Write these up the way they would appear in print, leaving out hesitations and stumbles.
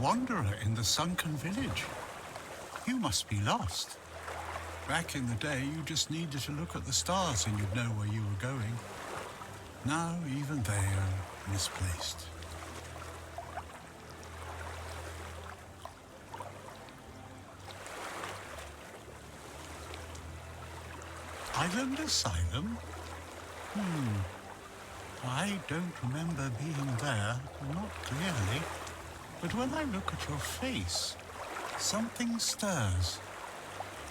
wanderer in the sunken village. You must be lost. Back in the day, you just needed to look at the stars and you'd know where you were going. Now, even they are misplaced. Island Asylum? I don't remember being there, not clearly. But when I look at your face, something stirs.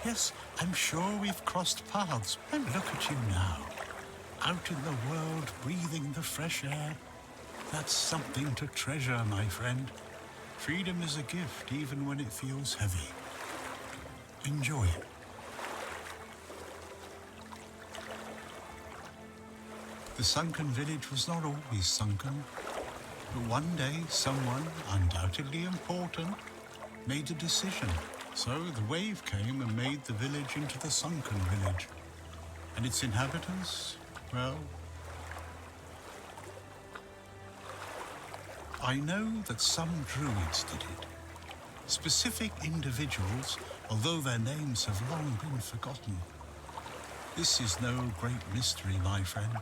Yes, I'm sure we've crossed paths, and look at you now. Out in the world, breathing the fresh air. That's something to treasure, my friend. Freedom is a gift, even when it feels heavy. Enjoy it. The sunken village was not always sunken. But one day, someone, undoubtedly important, made a decision. So the wave came and made the village into the sunken village. And its inhabitants, well, I know that some druids did it. Specific individuals, although their names have long been forgotten. This is no great mystery, my friend.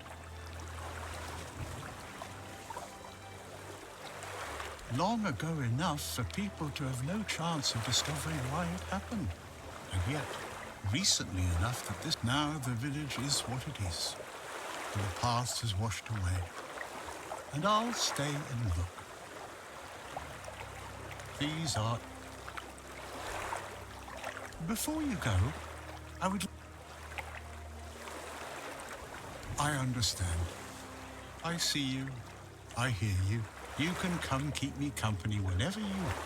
Long ago enough for people to have no chance of discovering why it happened. And yet, recently enough that now the village is what it is. And the past has washed away. And I'll stay and look. These are... Before you go, I understand. I see you. I hear you. You can come keep me company whenever you want.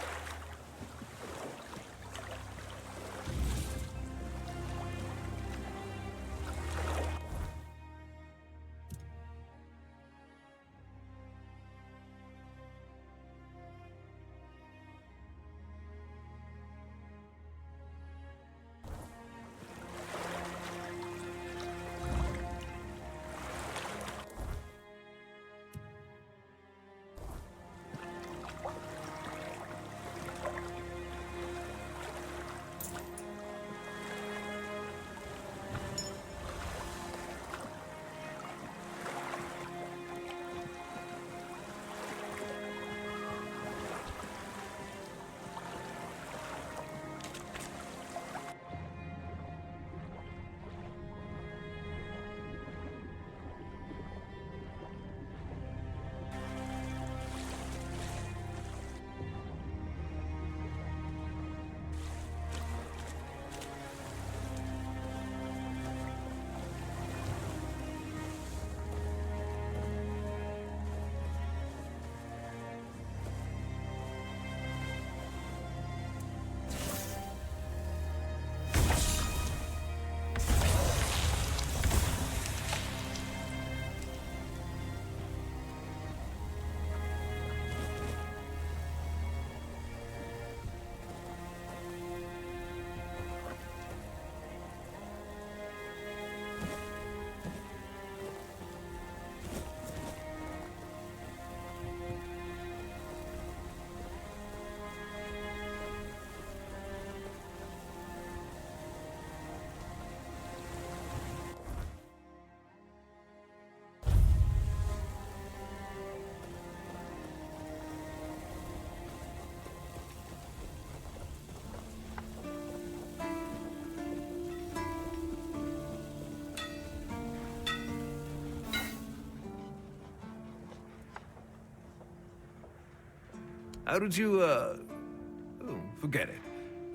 How did you, Oh, forget it.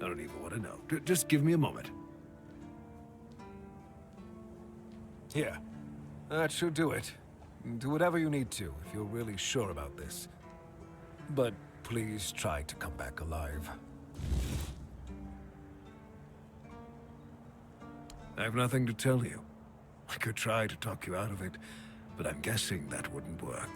I don't even want to know. Just give me a moment. Here. That should do it. Do whatever you need to, if you're really sure about this. But please try to come back alive. I have nothing to tell you. I could try to talk you out of it, but I'm guessing that wouldn't work.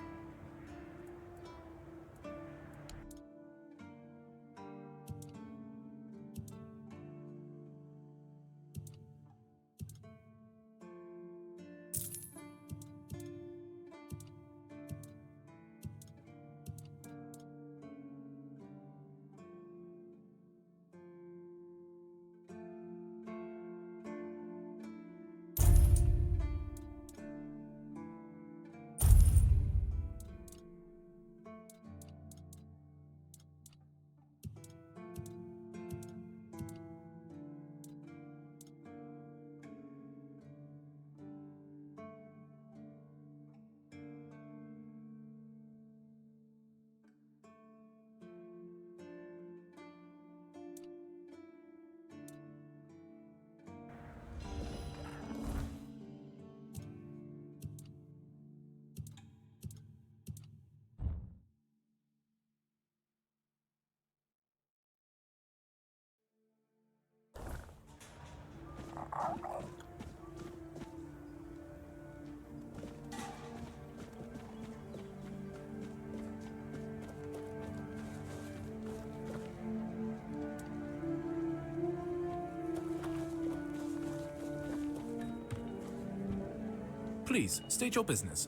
Please, state your business.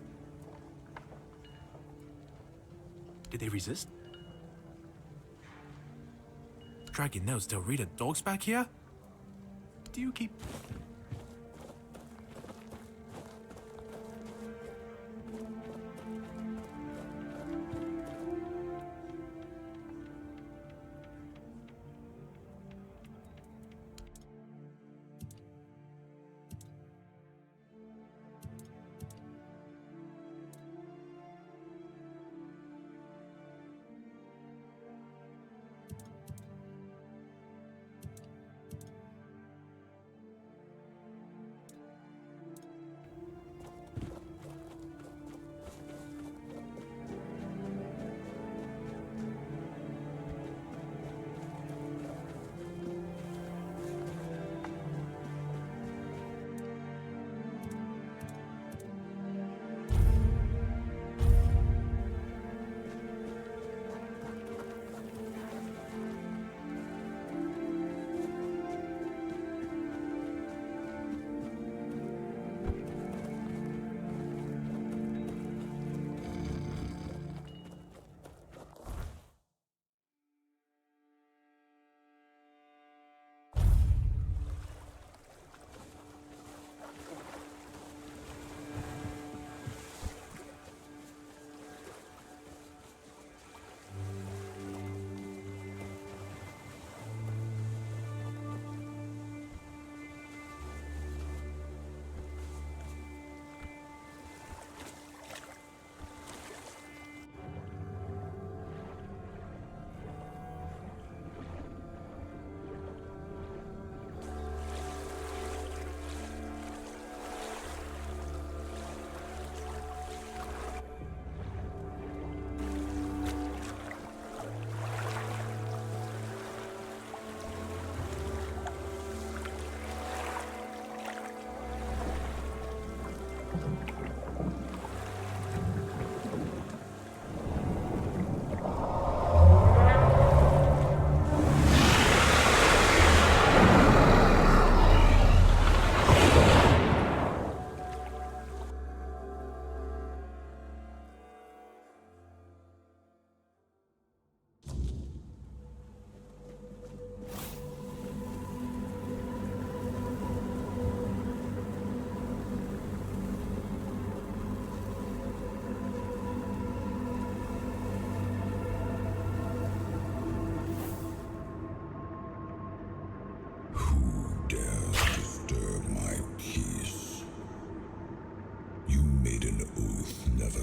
Did they resist? Dragging nails till read the dogs back here? Do you keep...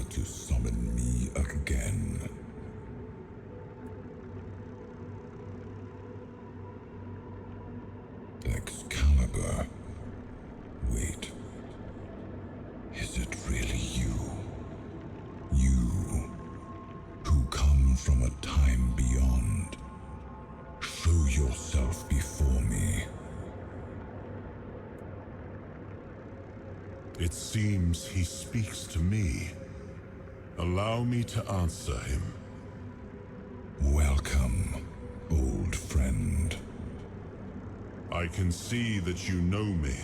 To summon me again. Excalibur. Wait. Is it really you? You, who come from a time beyond. Show yourself before me. It seems he speaks to me. Allow me to answer him. Welcome, old friend. I can see that you know me,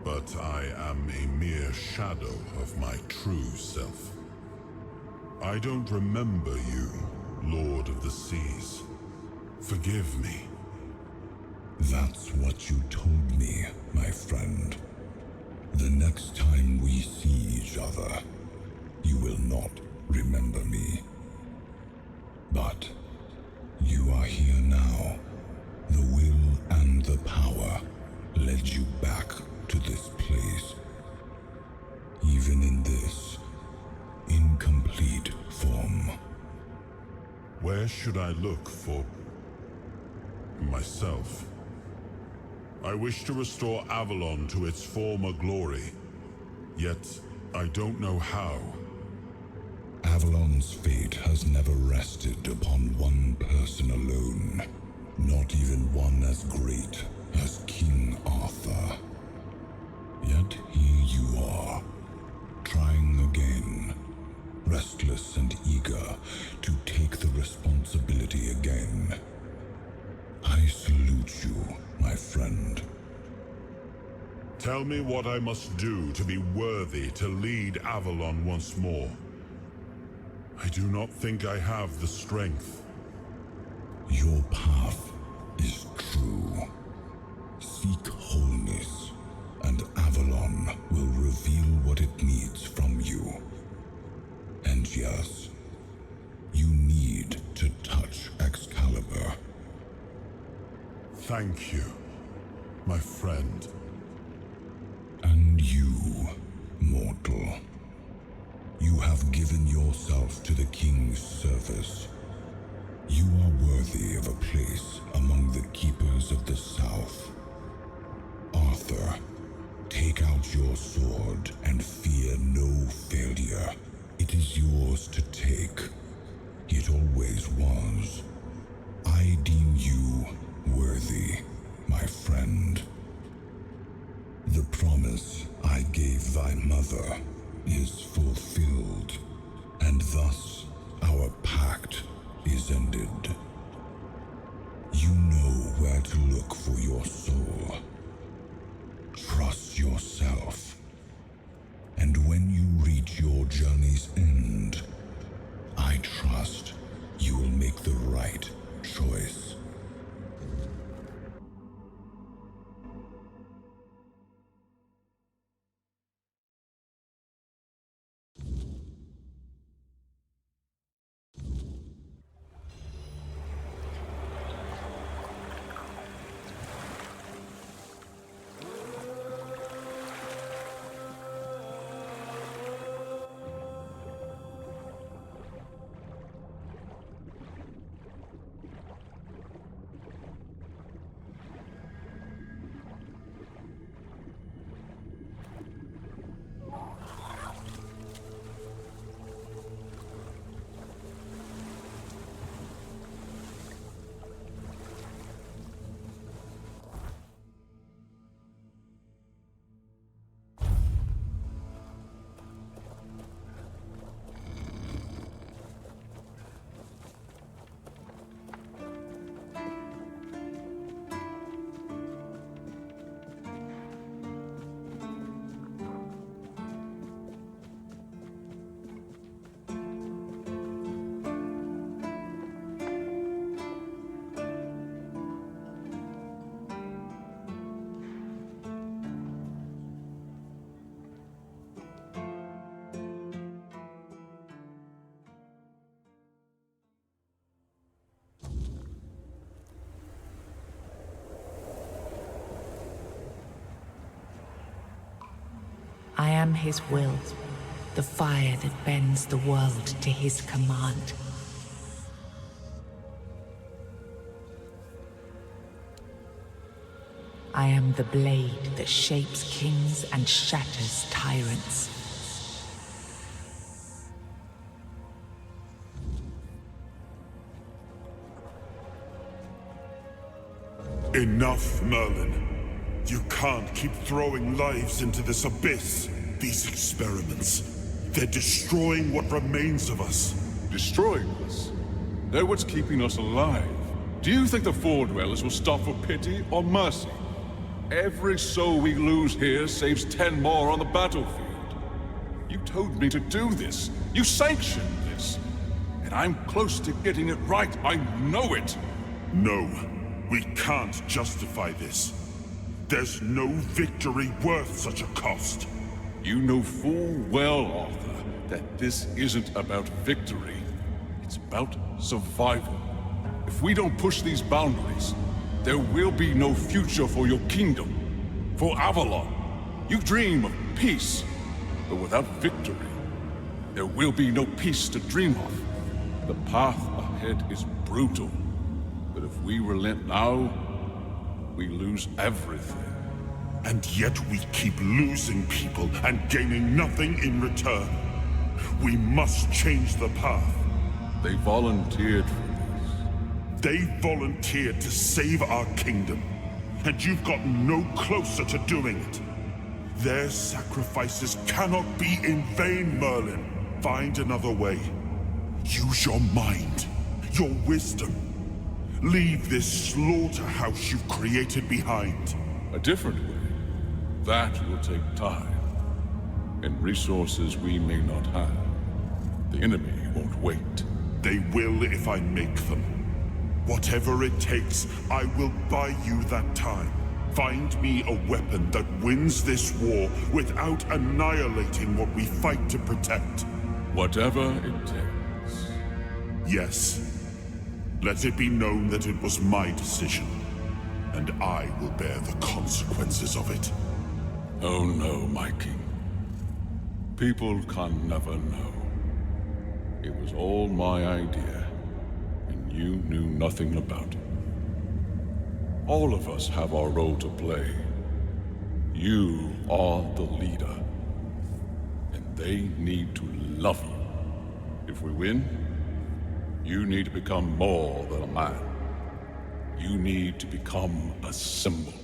but I am a mere shadow of my true self. I don't remember you, Lord of the Seas. Forgive me. That's what you told me, my friend. The next time we see each other, you will not remember me. But you are here now. The will and the power led you back to this place. Even in this incomplete form. Where should I look for myself? I wish to restore Avalon to its former glory, yet I don't know how. Avalon's fate has never rested upon one person alone, not even one as great as King Arthur. Yet here you are, trying again, restless and eager to take the responsibility again. I salute you, my friend. Tell me what I must do to be worthy to lead Avalon once more. I do not think I have the strength. Your path is true. Seek wholeness, and Avalon will reveal what it needs from you. And yes, you need to touch Excalibur. Thank you, my friend. And you, mortal. You have given yourself to the King's service. You are worthy of a place among the Keepers of the South. Arthur, take out your sword and fear no failure. It is yours to take. It always was. I deem you worthy, my friend. The promise I gave thy mother is fulfilled, and thus our pact is ended. You know where to look for your soul. Trust yourself. And when you reach your journey's end, I trust you will make the right choice. I am his will, the fire that bends the world to his command. I am the blade that shapes kings and shatters tyrants. Enough, Merlin. You can't keep throwing lives into this abyss. These experiments, they're destroying what remains of us. Destroying us? They're what's keeping us alive. Do you think the Four Dwellers will stop for pity or mercy? Every soul we lose here saves 10 more on the battlefield. You told me to do this. You sanctioned this. And I'm close to getting it right. I know it. No, we can't justify this. There's no victory worth such a cost. You know full well, Arthur, that this isn't about victory. It's about survival. If we don't push these boundaries, there will be no future for your kingdom, for Avalon. You dream of peace, but without victory, there will be no peace to dream of. The path ahead is brutal, but if we relent now, we lose everything. And yet we keep losing people and gaining nothing in return. We must change the path. They volunteered for this. They volunteered to save our kingdom, and you've got no closer to doing it. Their sacrifices cannot be in vain, Merlin. Find another way. Use your mind, your wisdom. Leave this slaughterhouse you've created behind. A different way. That will take time, and resources we may not have. The enemy won't wait. They will if I make them. Whatever it takes, I will buy you that time. Find me a weapon that wins this war without annihilating what we fight to protect. Whatever it takes. Yes. Let it be known that it was my decision, and I will bear the consequences of it. Oh no, my king. People can never know. It was all my idea, and you knew nothing about it. All of us have our role to play. You are the leader, and they need to love you. If we win, you need to become more than a man. You need to become a symbol.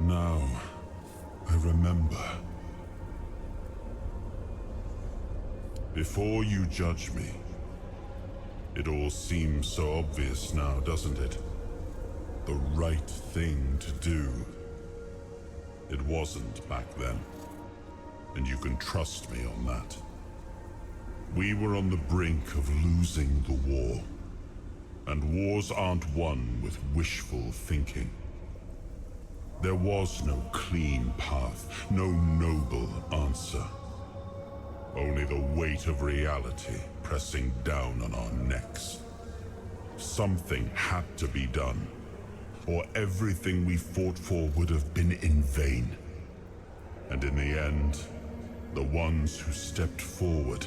Now, I remember. Before you judge me, it all seems so obvious now, doesn't it? The right thing to do. It wasn't back then, and you can trust me on that. We were on the brink of losing the war, and wars aren't won with wishful thinking. There was no clean path, no noble answer. Only the weight of reality pressing down on our necks. Something had to be done, or everything we fought for would have been in vain. And in the end, the ones who stepped forward,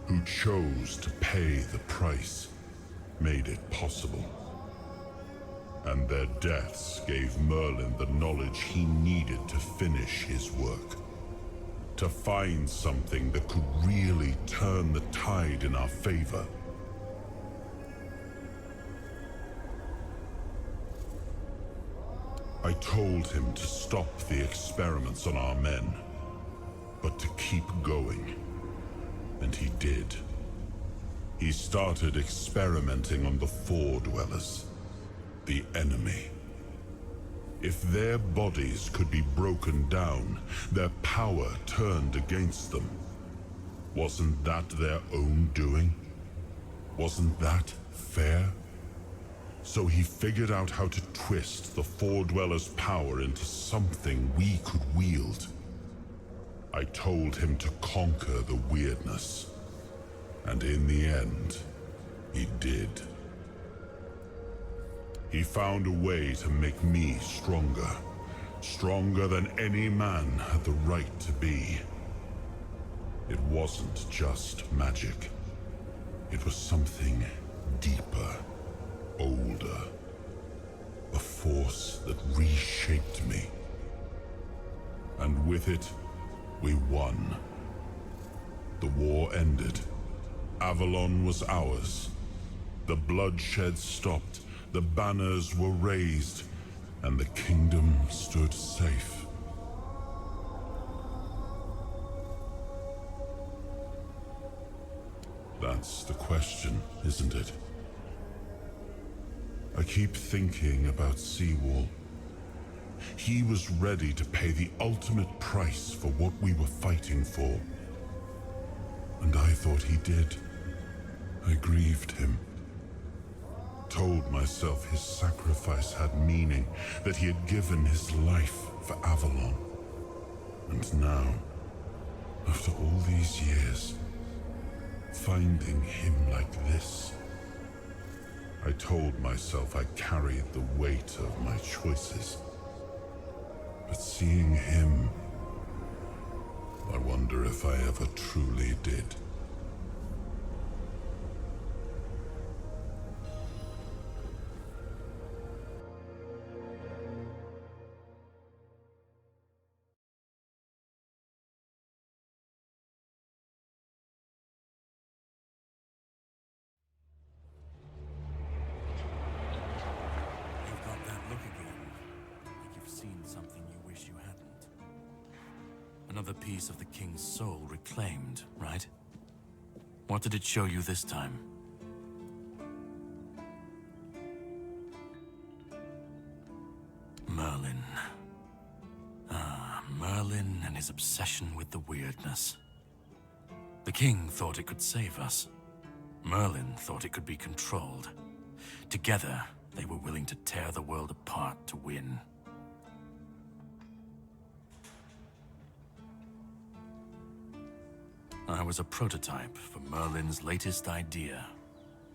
who chose to pay the price, made it possible. And their deaths gave Merlin the knowledge he needed to finish his work. To find something that could really turn the tide in our favor. I told him to stop the experiments on our men, but to keep going. And he did. He started experimenting on the Four Dwellers. The enemy. If their bodies could be broken down, their power turned against them, wasn't that their own doing? Wasn't that fair? So he figured out how to twist the Four Dwellers' power into something we could wield. I told him to conquer the weirdness, and in the end, he did. He found a way to make me stronger. Stronger than any man had the right to be. It wasn't just magic. It was something deeper, older. A force that reshaped me. And with it, we won. The war ended. Avalon was ours. The bloodshed stopped. The banners were raised, and the kingdom stood safe. That's the question, isn't it? I keep thinking about Seawall. He was ready to pay the ultimate price for what we were fighting for. And I thought he did. I grieved him. Told myself his sacrifice had meaning, that he had given his life for Avalon. And now, after all these years, finding him like this, I told myself I carried the weight of my choices. But seeing him, I wonder if I ever truly did. You've got that look again. Like you've seen something you wish you hadn't. Another piece of the king's soul reclaimed, right? What did it show you this time? Merlin. Ah, Merlin and his obsession with the weirdness. The king thought it could save us. Merlin thought it could be controlled. Together, they were willing to tear the world apart to win. I was a prototype for Merlin's latest idea,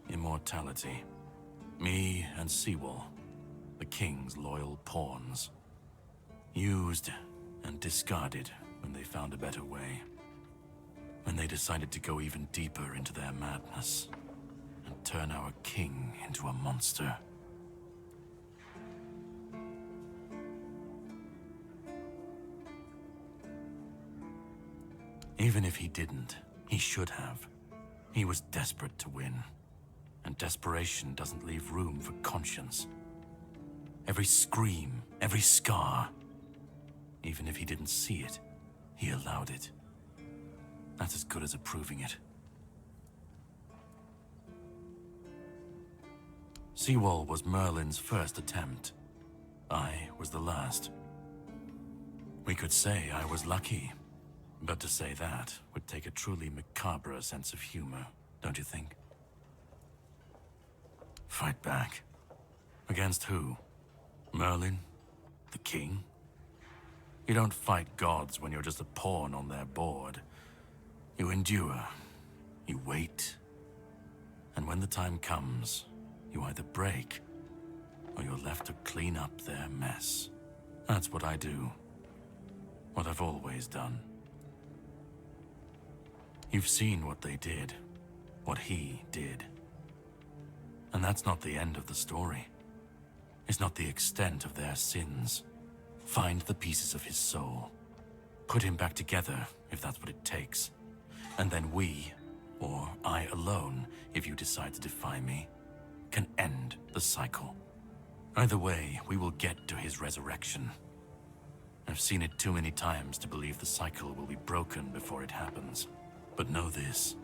immortality. Me and Seawall, the king's loyal pawns. Used and discarded when they found a better way. When they decided to go even deeper into their madness and turn our king into a monster. Even if he didn't, he should have. He was desperate to win. And desperation doesn't leave room for conscience. Every scream, every scar. Even if he didn't see it, he allowed it. That's as good as approving it. Seawall was Merlin's first attempt. I was the last. We could say I was lucky. But to say that would take a truly macabre sense of humor, don't you think? Fight back. Against who? Merlin? The king? You don't fight gods when you're just a pawn on their board. You endure. You wait. And when the time comes, you either break, or you're left to clean up their mess. That's what I do. What I've always done. You've seen what they did. What he did. And that's not the end of the story. It's not the extent of their sins. Find the pieces of his soul. Put him back together, if that's what it takes. And then we, or I alone, if you decide to defy me, can end the cycle. Either way, we will get to his resurrection. I've seen it too many times to believe the cycle will be broken before it happens. But know this,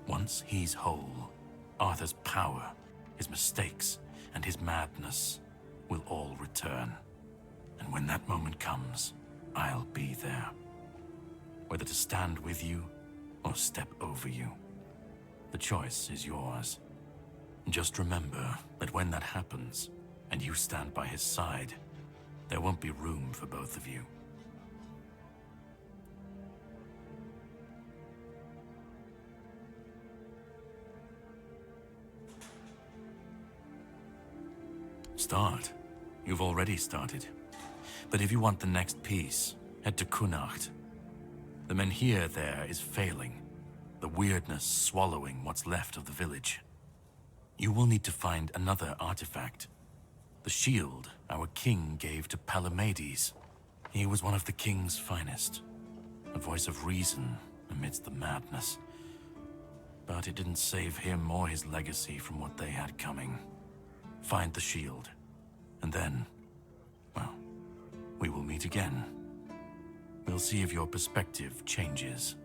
once he's whole, Arthur's power, his mistakes, and his madness will all return. And when that moment comes, I'll be there. Whether to stand with you or step over you. The choice is yours. Just remember that when that happens, and you stand by his side, there won't be room for both of you. Start. You've already started. But if you want the next piece, head to Kunacht. The menhir there is failing, the weirdness swallowing what's left of the village. You will need to find another artifact. The shield our king gave to Palamedes. He was one of the king's finest, a voice of reason amidst the madness. But it didn't save him or his legacy from what they had coming. Find the shield, and then, well, we will meet again. We'll see if your perspective changes.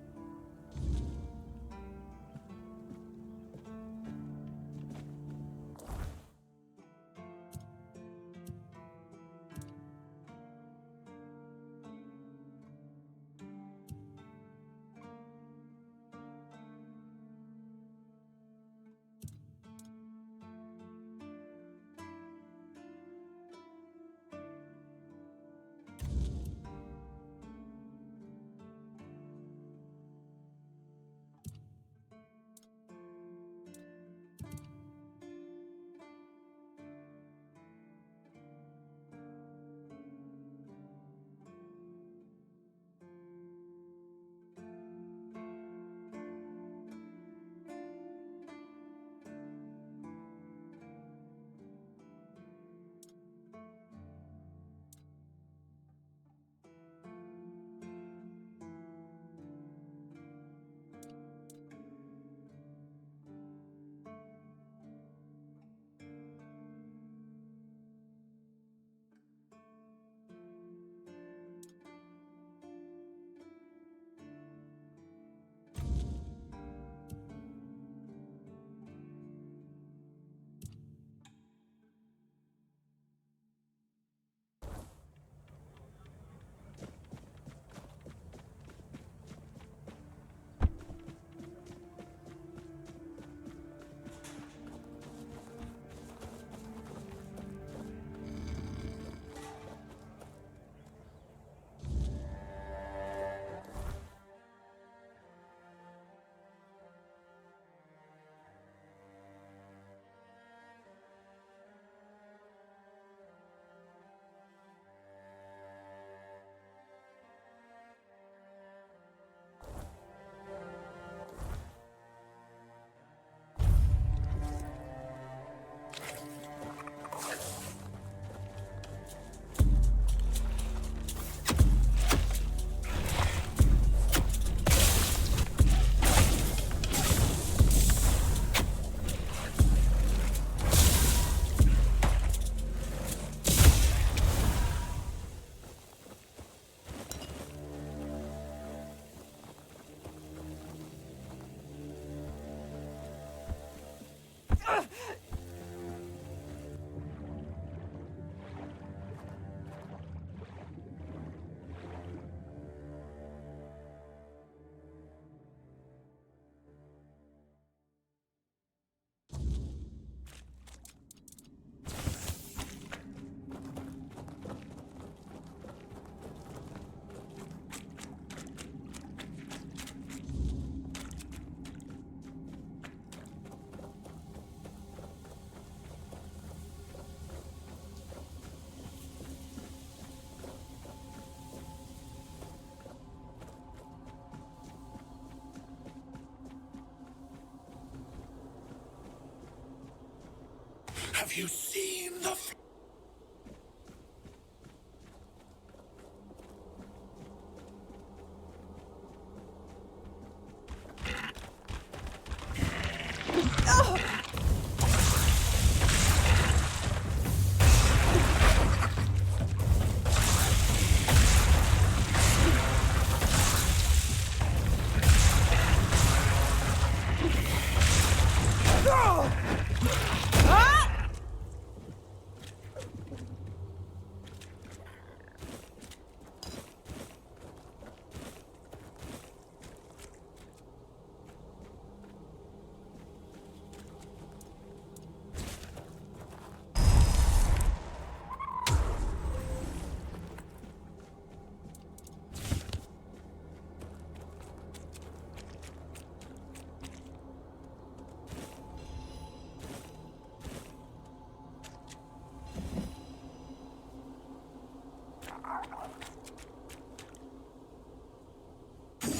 Have you seen the...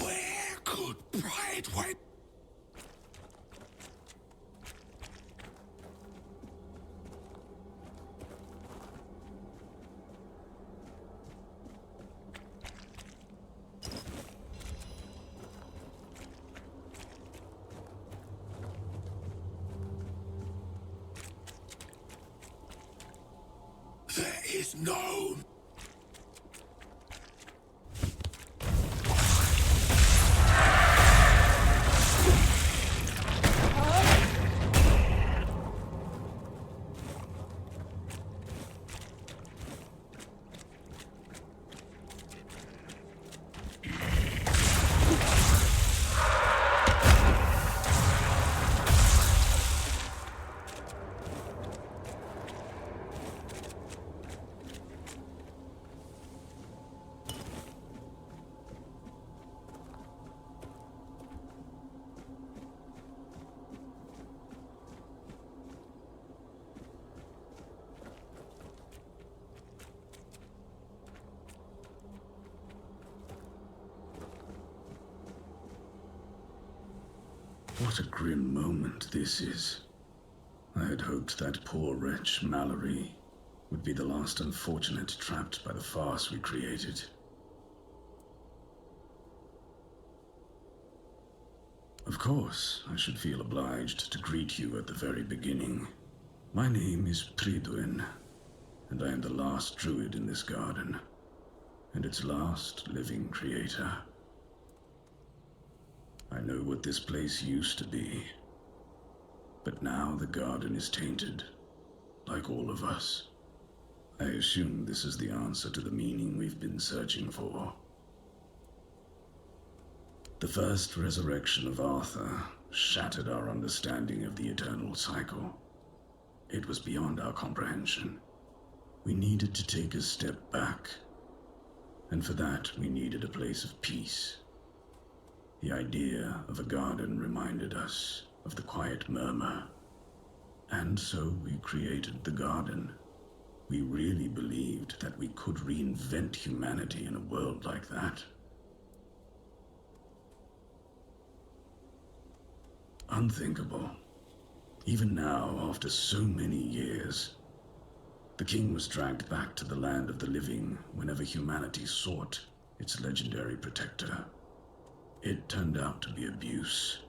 Where could Pride White... There is no... What a grim moment this is. I had hoped that poor wretch, Mallory, would be the last unfortunate trapped by the farce we created. Of course, I should feel obliged to greet you at the very beginning. My name is Tridwin, and I am the last druid in this garden, and its last living creator. I know what this place used to be, but now the garden is tainted, like all of us. I assume this is the answer to the meaning we've been searching for. The first resurrection of Arthur shattered our understanding of the eternal cycle. It was beyond our comprehension. We needed to take a step back, and for that we needed a place of peace. The idea of a garden reminded us of the quiet murmur, and so we created the garden. We really believed that we could reinvent humanity in a world like that. Unthinkable. Even now, after so many years, the king was dragged back to the land of the living whenever humanity sought its legendary protector. It turned out to be abuse.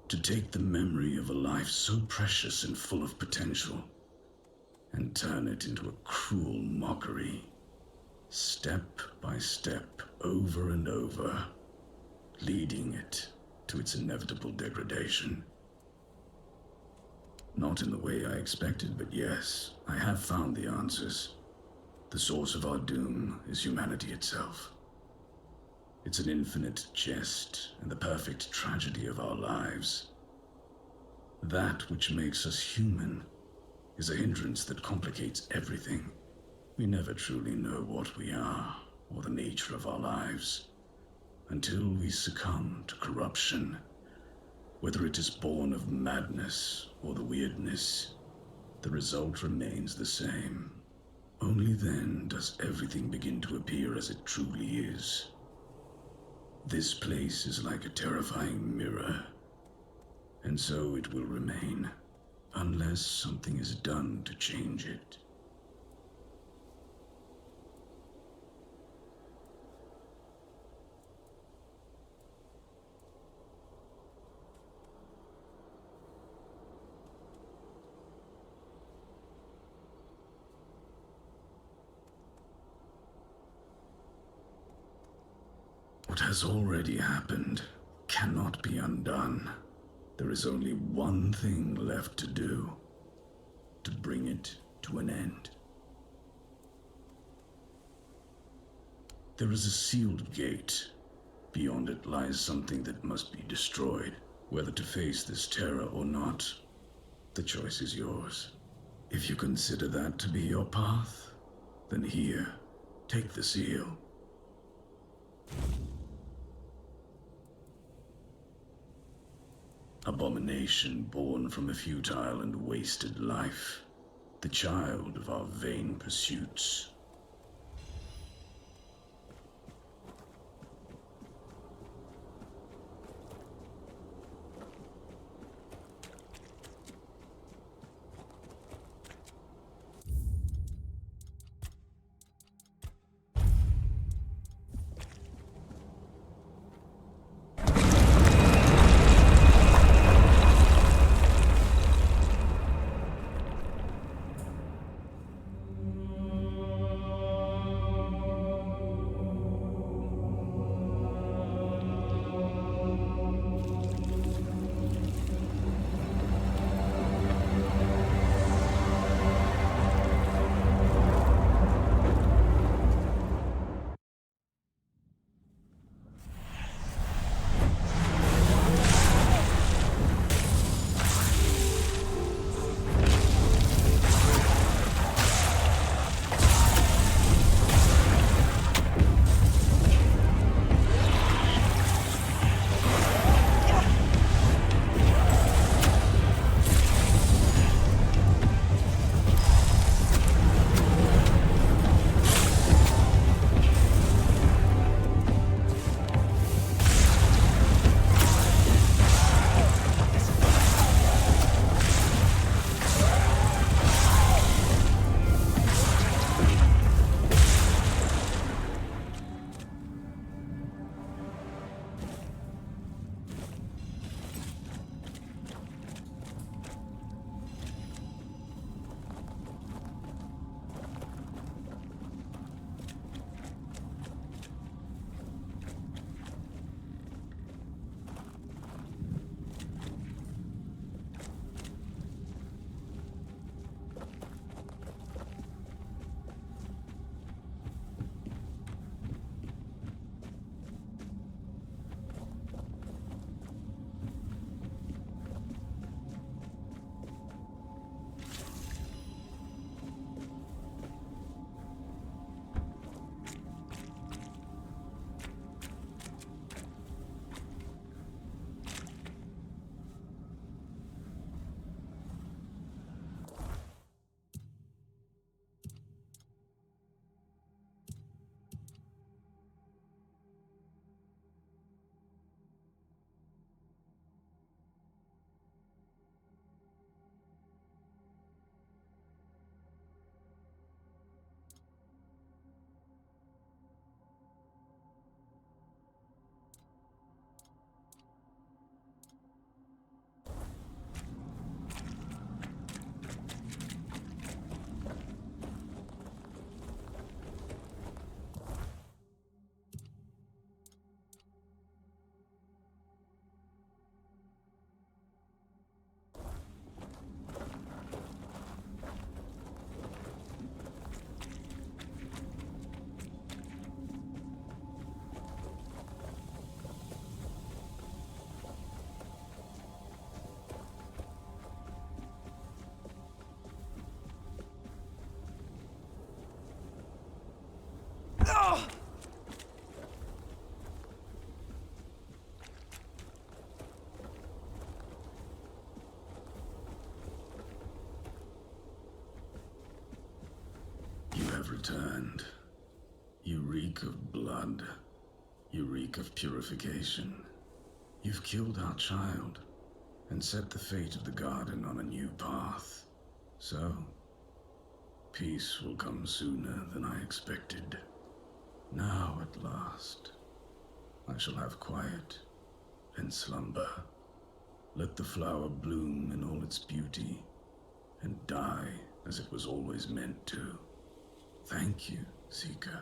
To take the memory of a life so precious and full of potential and turn it into a cruel mockery, step by step, over and over, leading it to its inevitable degradation. Not in the way I expected, but yes, I have found the answers. The source of our doom is humanity itself. It's an infinite jest and the perfect tragedy of our lives. That which makes us human is a hindrance that complicates everything. We never truly know what we are or the nature of our lives until we succumb to corruption. Whether it is born of madness or the weirdness, the result remains the same. Only then does everything begin to appear as it truly is. This place is like a terrifying mirror, and so it will remain. unless something is done to change it. What has already happened cannot be undone. There is only one thing left to do, to bring it to an end. There is a sealed gate. Beyond it lies something that must be destroyed. Whether to face this terror or not, the choice is yours. If you consider that to be your path, then here, take the seal. Abomination born from a futile and wasted life, the child of our vain pursuits. Returned. You reek of blood. You reek of purification. You've killed our child. and set the fate of the garden on a new path. So, peace will come sooner than I expected. Now, at last, I shall have quiet and slumber. Let the flower bloom in all its beauty, and die as it was always meant to. Thank you, Seeker.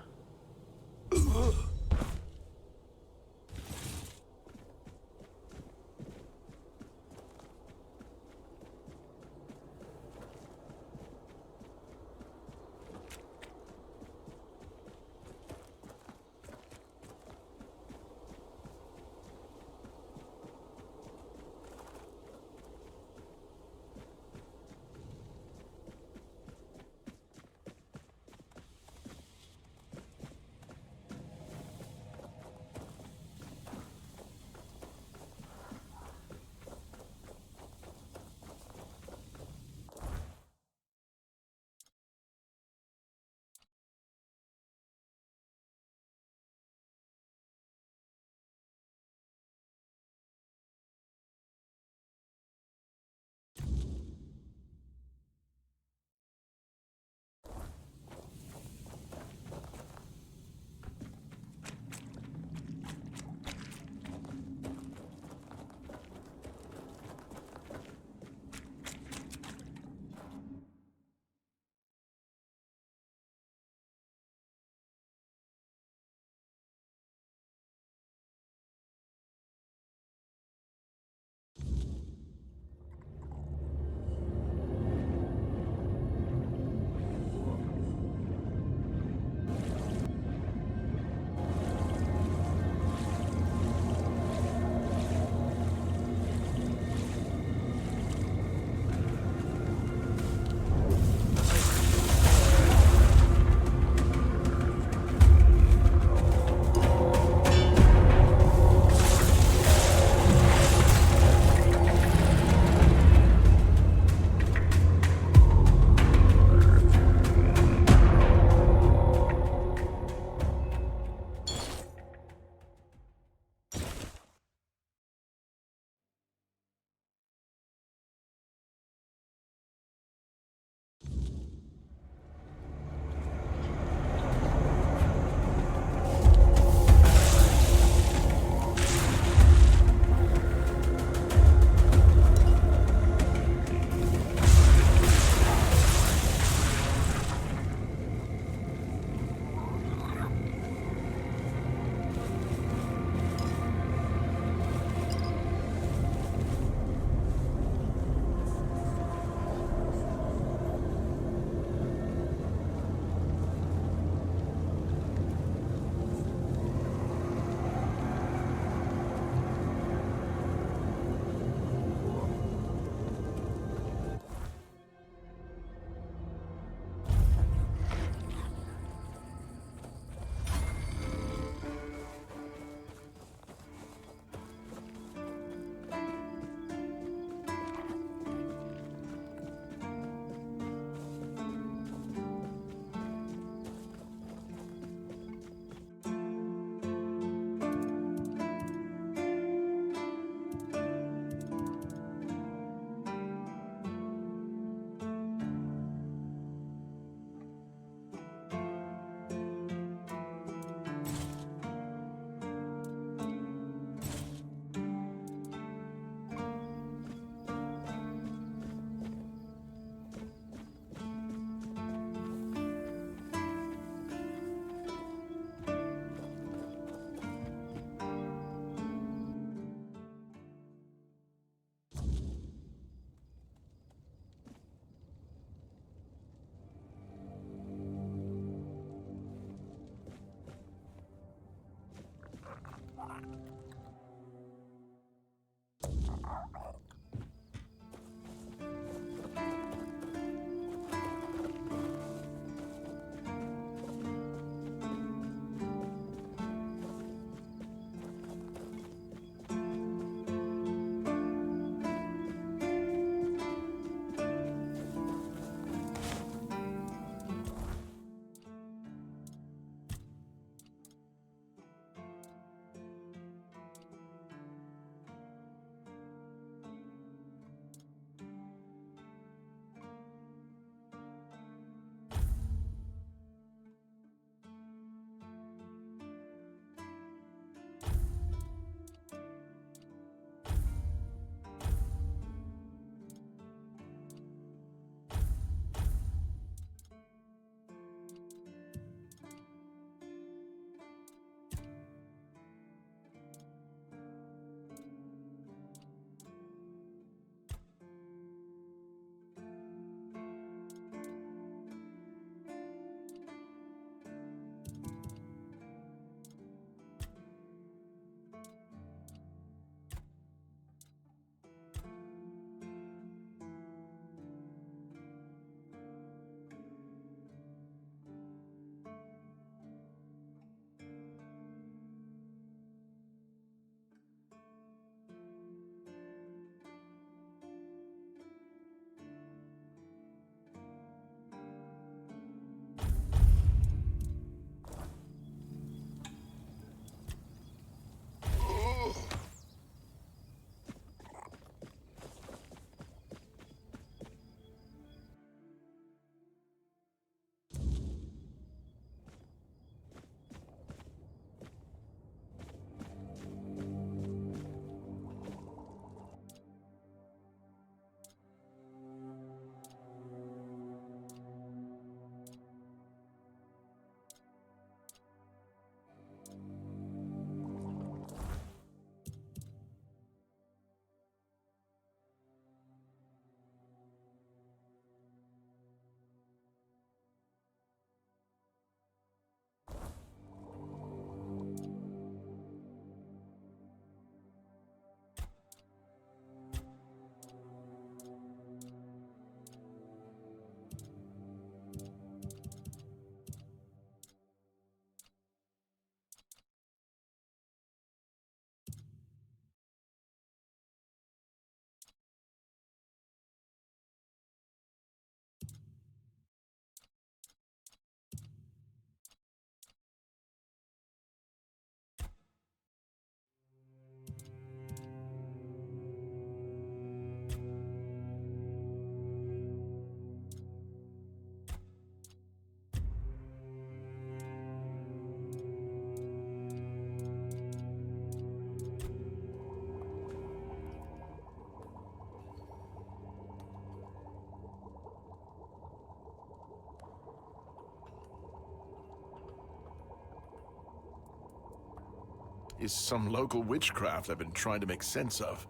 is some local witchcraft I've been trying to make sense of.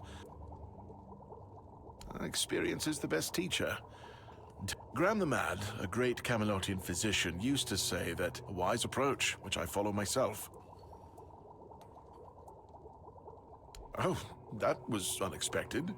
Experience is the best teacher. Graham the Mad, a great Camelotian physician, used to say that a wise approach, which I follow myself. Oh, that was unexpected.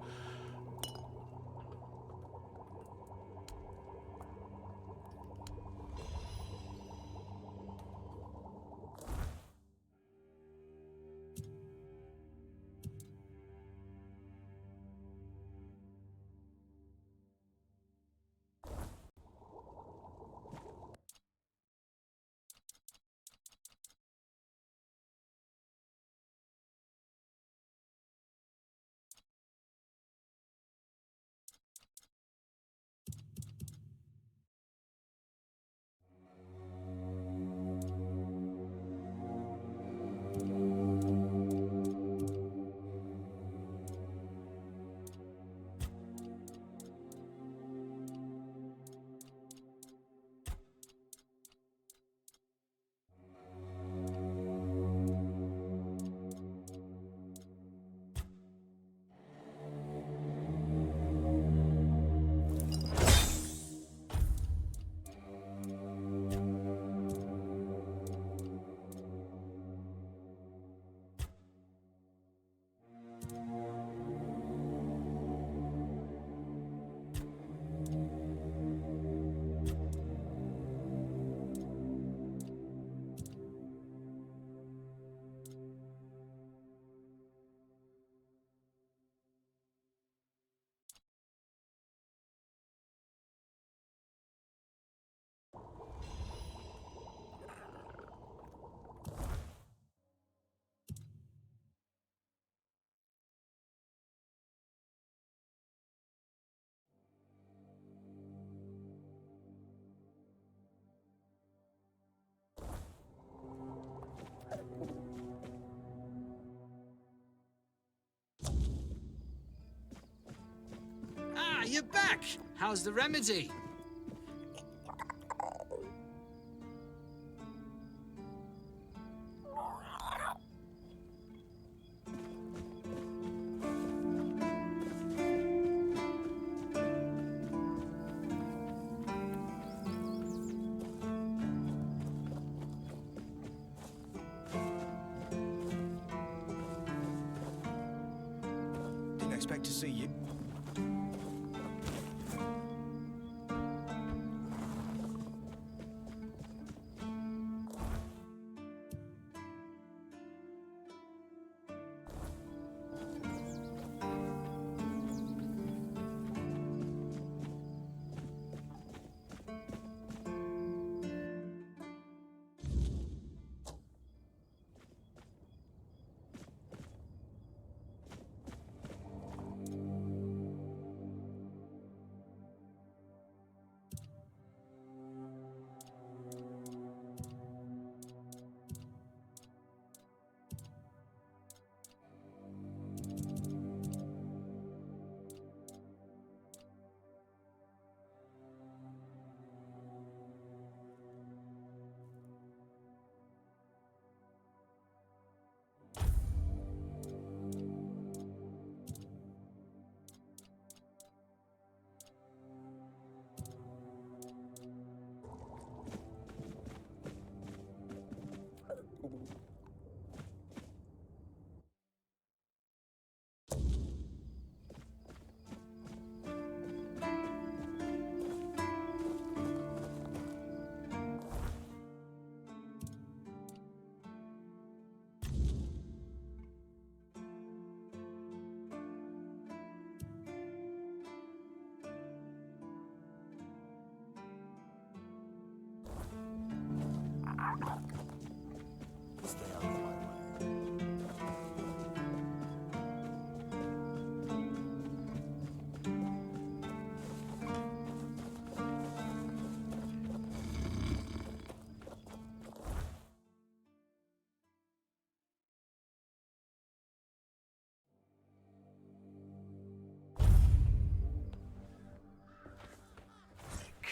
Ah, you're back! How's the remedy? Didn't expect to see you.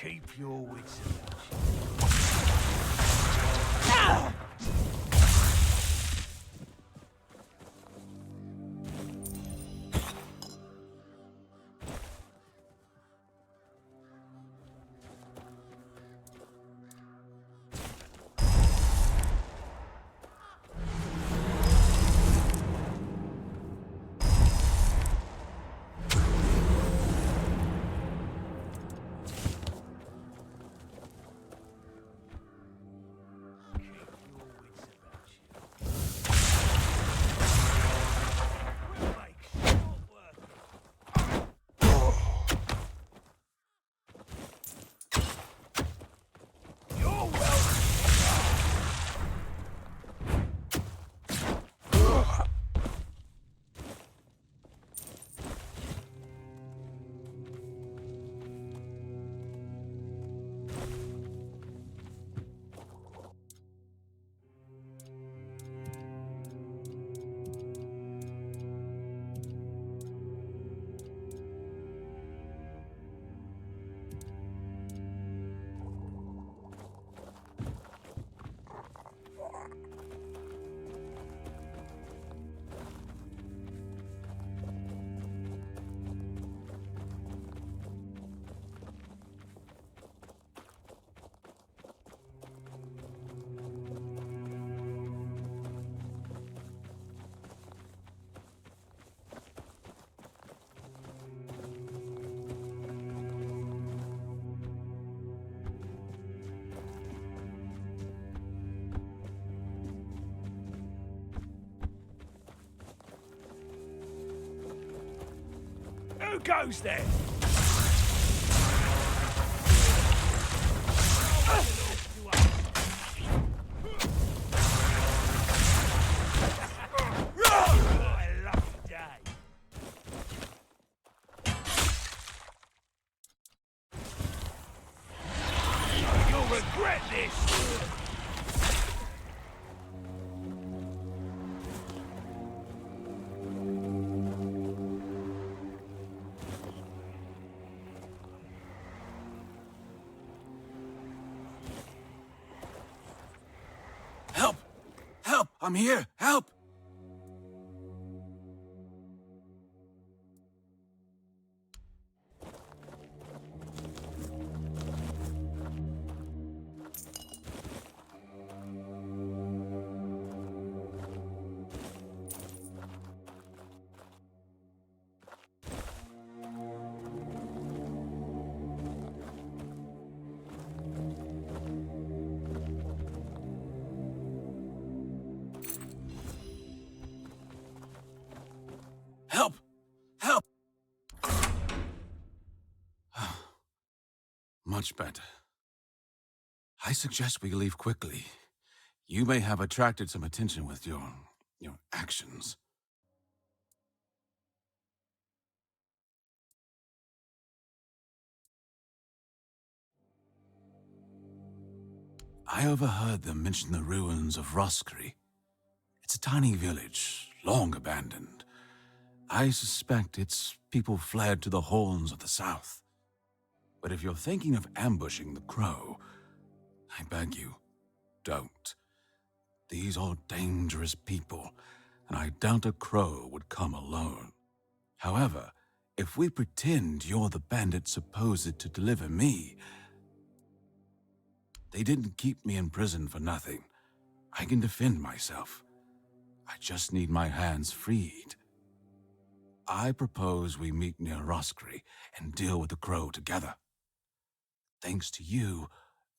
Keep your wits about you. goes there? You'll regret this! Help! Help! I'm here! Help! Help! Help! Much better. I suggest we leave quickly. You may have attracted some attention with your actions. I overheard them mention the ruins of Roscary. It's a tiny village, long abandoned. I suspect its people fled to the horns of the south. But if you're thinking of ambushing the Crow, I beg you, don't. These are dangerous people, and I doubt a Crow would come alone. However, if we pretend you're the bandit supposed to deliver me, they didn't keep me in prison for nothing. I can defend myself. I just need my hands freed. I propose we meet near Roscary and deal with the Crow together. Thanks to you,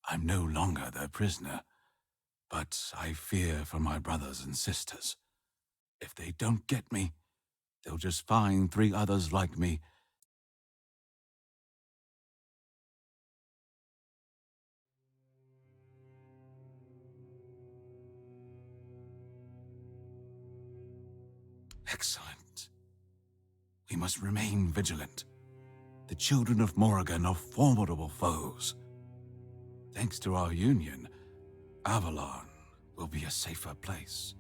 I'm no longer their prisoner. But I fear for my brothers and sisters. If they don't get me, they'll just find 3 others like me. Excellent. We must remain vigilant. The children of Morrigan are formidable foes. Thanks to our union, Avalon will be a safer place.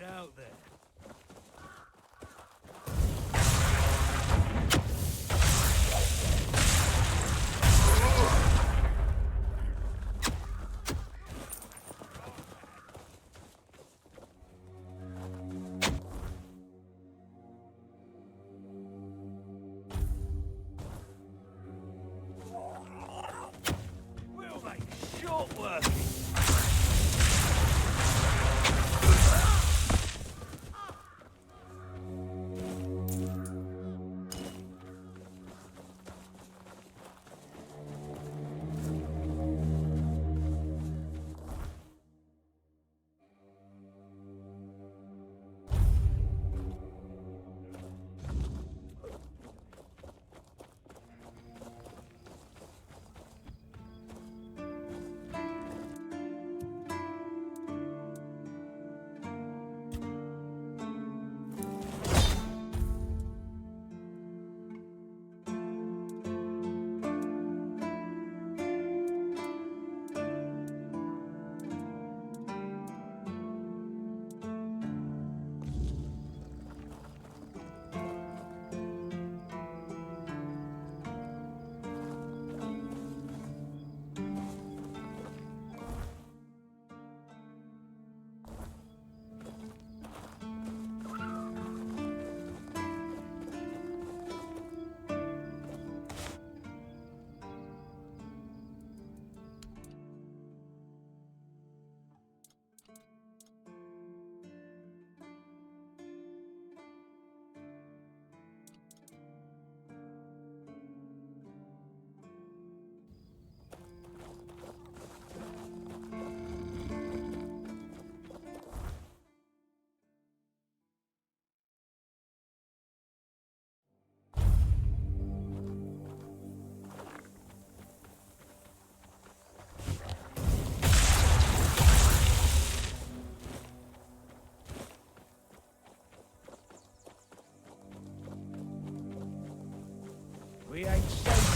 What's out there? We'll make short work. We ain't safe.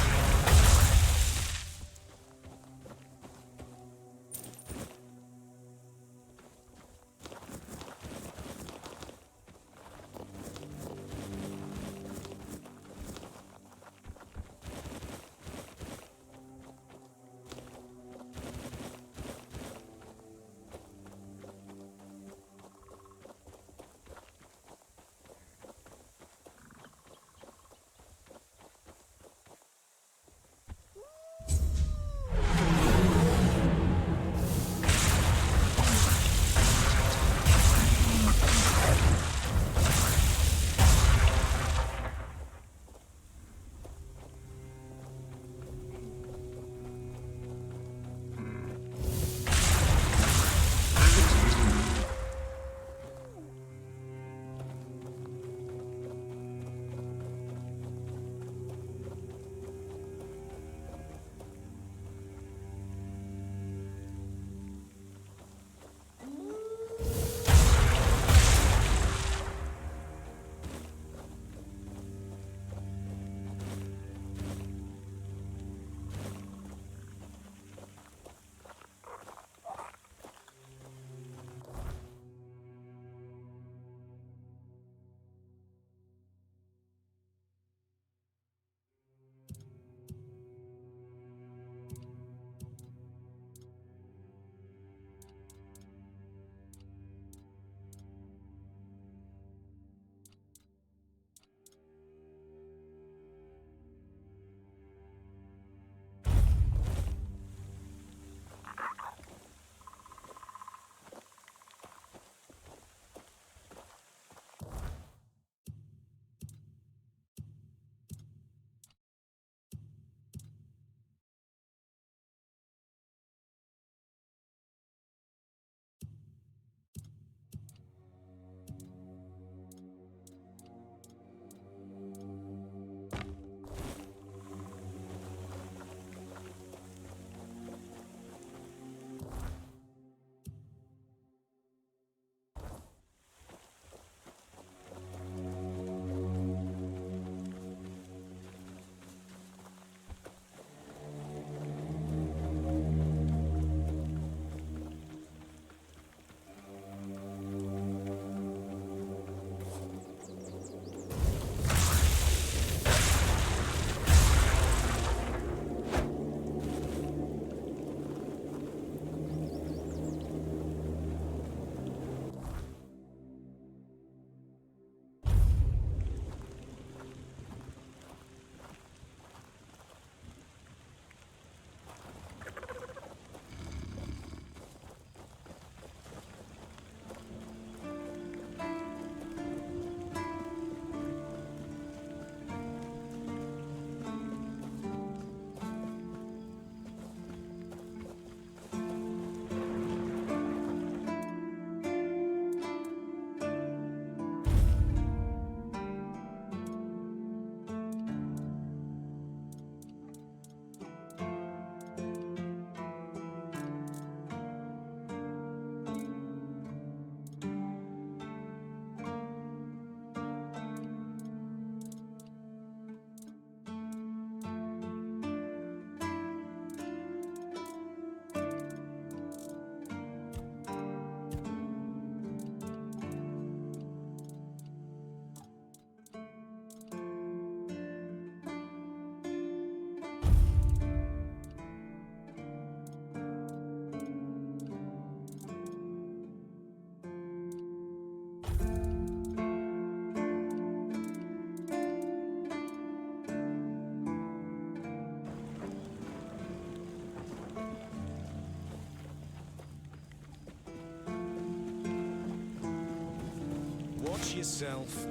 yourself.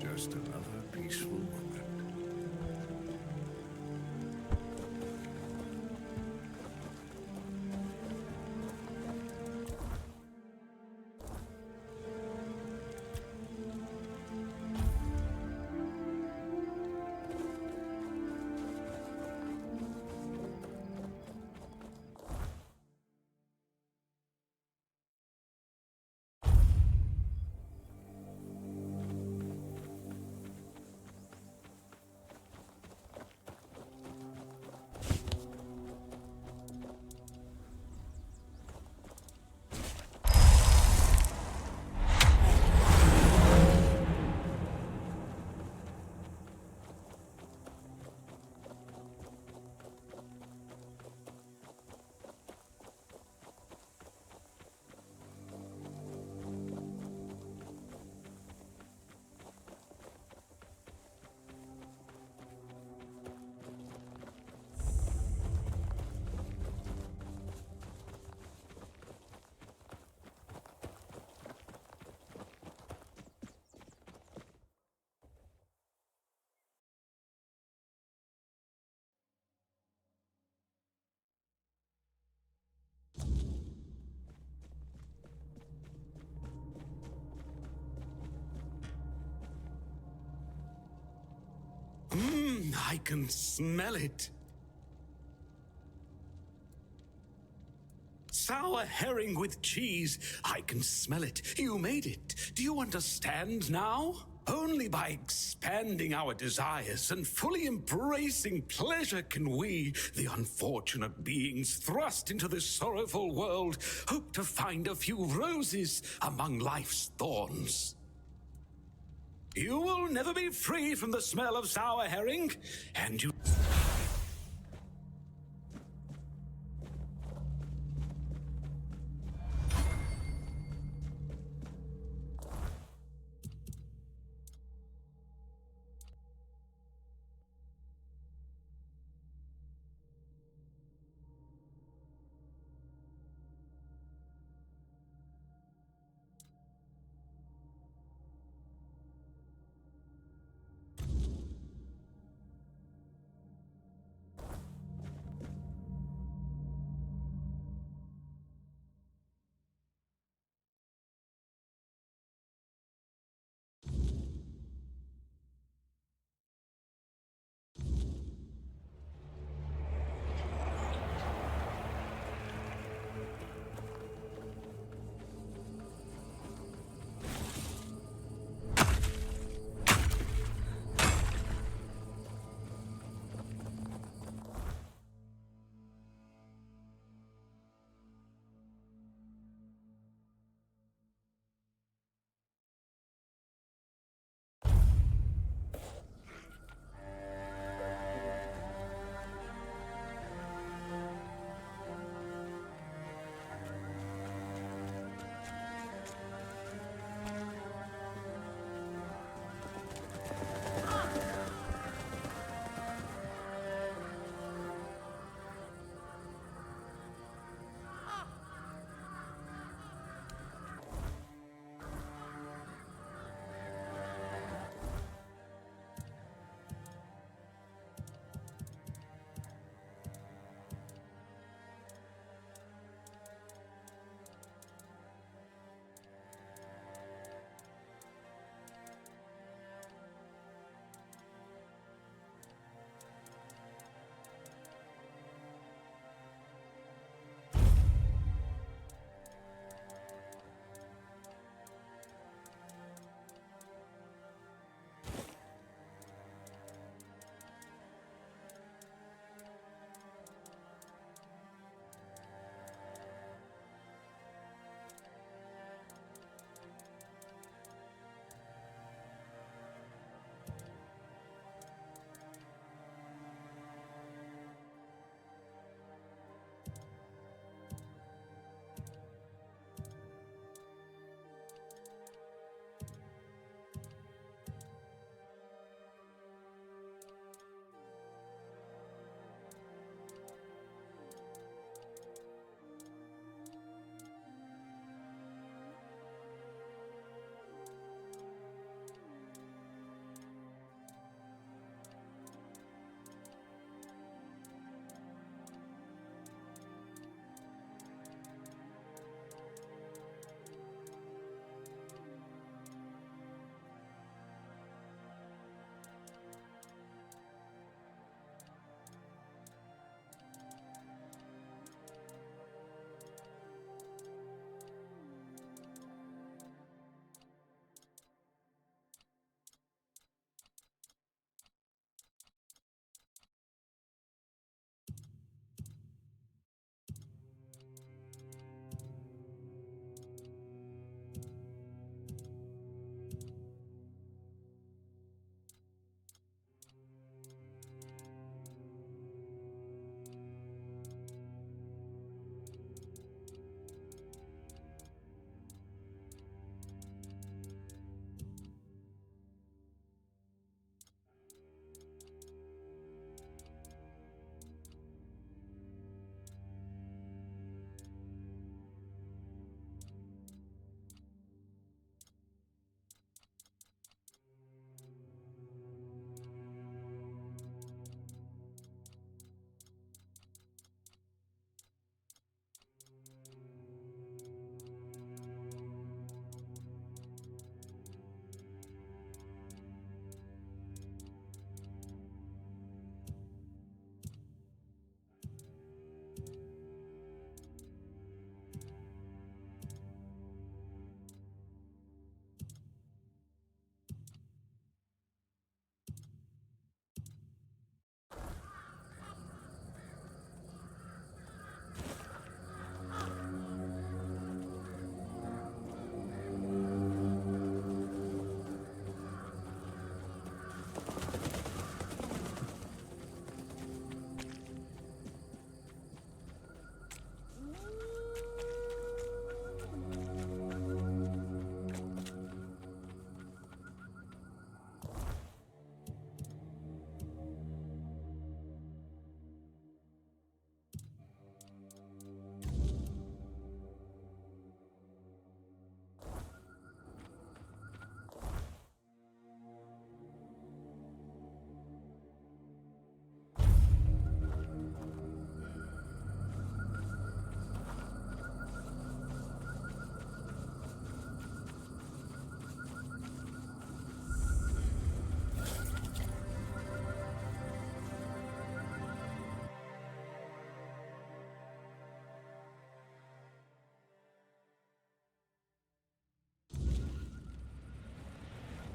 Just another peaceful moment. I can smell it. Sour herring with cheese. I can smell it. You made it. Do you understand now? Only by expanding our desires and fully embracing pleasure can we, the unfortunate beings thrust into this sorrowful world, hope to find a few roses among life's thorns. You will never be free from the smell of sour herring, and you...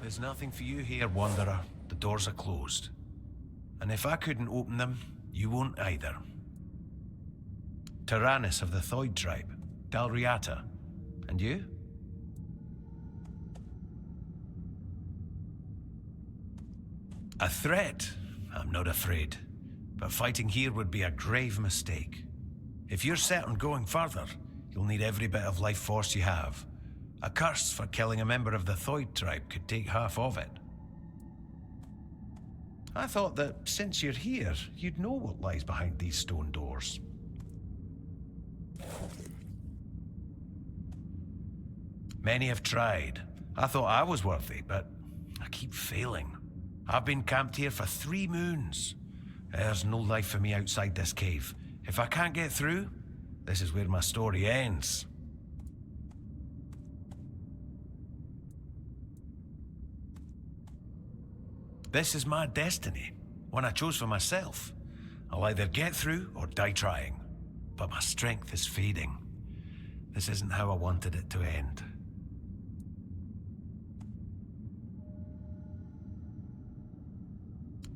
There's nothing for you here, Wanderer. The doors are closed. And if I couldn't open them, you won't either. Tyrannus of the Thoid tribe, Dalriata. And you? A threat? I'm not afraid. But fighting here would be a grave mistake. If you're set on going further, you'll need every bit of life force you have. A curse for killing a member of the Thoid tribe could take half of it. I thought that since you're here, you'd know what lies behind these stone doors. Many have tried. I thought I was worthy, but I keep failing. I've been camped here for 3 moons. There's no life for me outside this cave. If I can't get through, this is where my story ends. This is my destiny, one I chose for myself. I'll either get through or die trying. But my strength is fading. This isn't how I wanted it to end.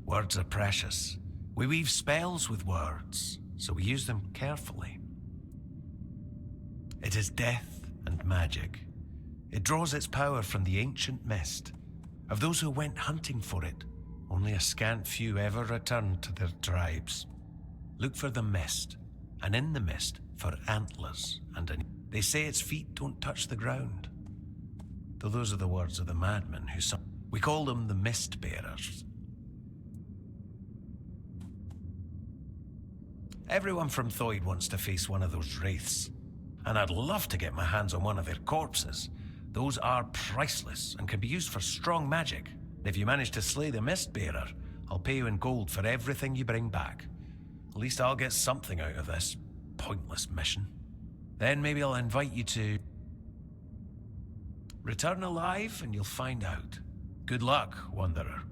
Words are precious. We weave spells with words, so we use them carefully. It is death and magic. It draws its power from the ancient mist. Of those who went hunting for it, only a scant few ever returned to their tribes. Look for the mist, and in the mist for antlers they say its feet don't touch the ground. Though those are the words of the madman we call them the Mist Bearers. Everyone from Thoid wants to face one of those wraiths, and I'd love to get my hands on one of their corpses. Those are priceless and can be used for strong magic. If you manage to slay the Mistbearer, I'll pay you in gold for everything you bring back. At least I'll get something out of this pointless mission. Then maybe I'll invite you to return alive and you'll find out. Good luck, Wanderer.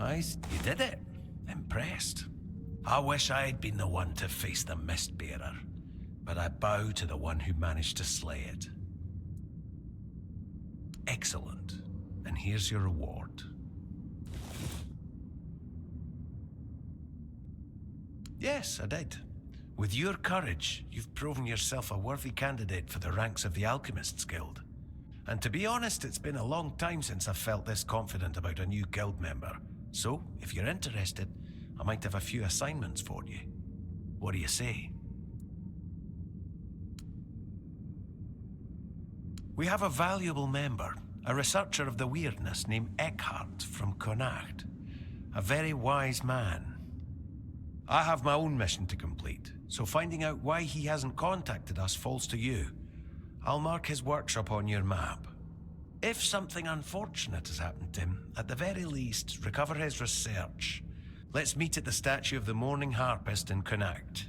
Aye, you did it. Impressed. I wish I'd been the one to face the Mistbearer, but I bow to the one who managed to slay it. Excellent. And here's your reward. Yes, I did. With your courage, you've proven yourself a worthy candidate for the ranks of the Alchemists Guild. And to be honest, it's been a long time since I've felt this confident about a new guild member. So, if you're interested, I might have a few assignments for you. What do you say? We have a valuable member, a researcher of the weirdness named Eckhart from Connacht. A very wise man. I have my own mission to complete, so finding out why he hasn't contacted us falls to you. I'll mark his workshop on your map. If something unfortunate has happened to him, at the very least, recover his research. Let's meet at the statue of the Morning Harpist in Connacht.